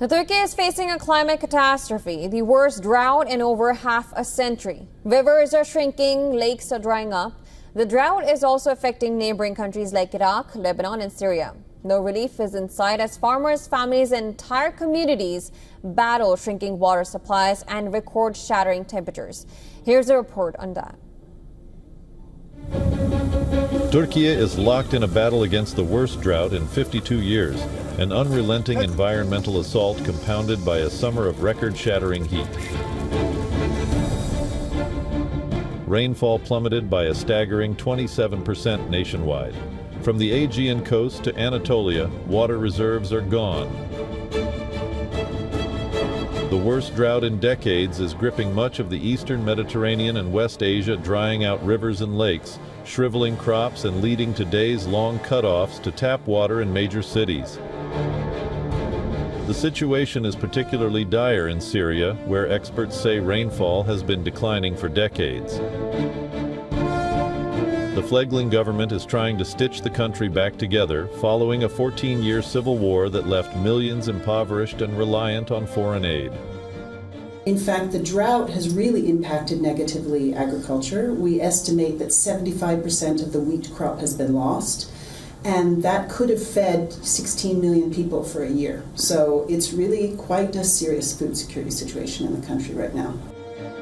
Turkey is facing a climate catastrophe, the worst drought in over half a century. Rivers are shrinking, lakes are drying up. The drought is also affecting neighboring countries like Iraq, Lebanon and Syria. No relief is in sight as farmers, families and entire communities battle shrinking water supplies and record-shattering temperatures. Here's a report on that. Turkey is locked in a battle against the worst drought in 52 years, an unrelenting environmental assault compounded by a summer of record-shattering heat. Rainfall plummeted by a staggering 27% nationwide. From the Aegean coast to Anatolia, water reserves are gone. The worst drought in decades is gripping much of the eastern Mediterranean and West Asia, drying out rivers and lakes, shriveling crops and leading to days-long cutoffs to tap water in major cities. The situation is particularly dire in Syria, where experts say rainfall has been declining for decades. The fledgling government is trying to stitch the country back together following a 14-year civil war that left millions impoverished and reliant on foreign aid. In fact, the drought has really impacted negatively agriculture. We estimate that 75% of the wheat crop has been lost, and that could have fed 16 million people for a year. So it's really quite a serious food security situation in the country right now.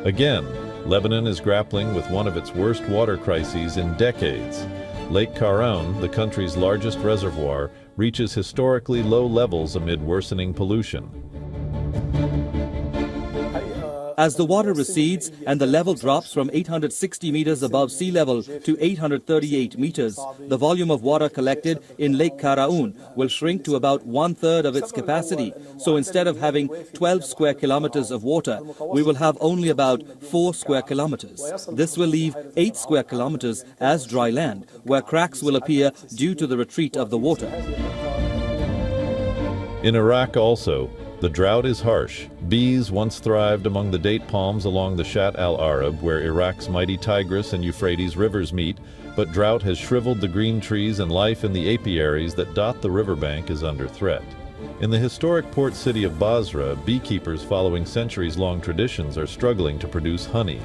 Again, Lebanon is grappling with one of its worst water crises in decades. Lake Karaun, the country's largest reservoir, reaches historically low levels amid worsening pollution. As the water recedes and the level drops from 860 meters above sea level to 838 meters, the volume of water collected in Lake Karaun will shrink to about 1/3 of its capacity. So instead of having 12 square kilometers of water, we will have only about 4 square kilometers. This will leave 8 square kilometers as dry land, where cracks will appear due to the retreat of the water. In Iraq also, the drought is harsh. Bees once thrived among the date palms along the Shatt al-Arab, where Iraq's mighty Tigris and Euphrates rivers meet, but drought has shriveled the green trees and life in the apiaries that dot the riverbank is under threat. In the historic port city of Basra, beekeepers following centuries-long traditions are struggling to produce honey.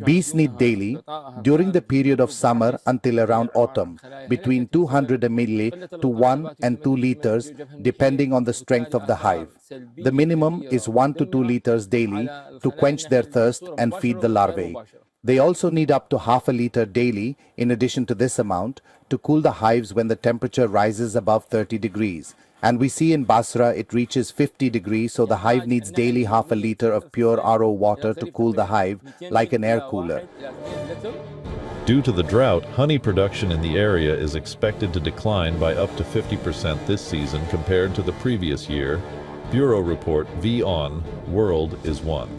Bees need daily, during the period of summer until around autumn, between 200 ml to 1 and 2 liters, depending on the strength of the hive. The minimum is 1 to 2 liters daily to quench their thirst and feed the larvae. They also need up to half a liter daily, in addition to this amount, to cool the hives when the temperature rises above 30 degrees. And we see in Basra it reaches 50 degrees, so the hive needs daily half a liter of pure RO water to cool the hive, like an air cooler. Due to the drought, honey production in the area is expected to decline by up to 50% this season compared to the previous year. Bureau Report WION World is one.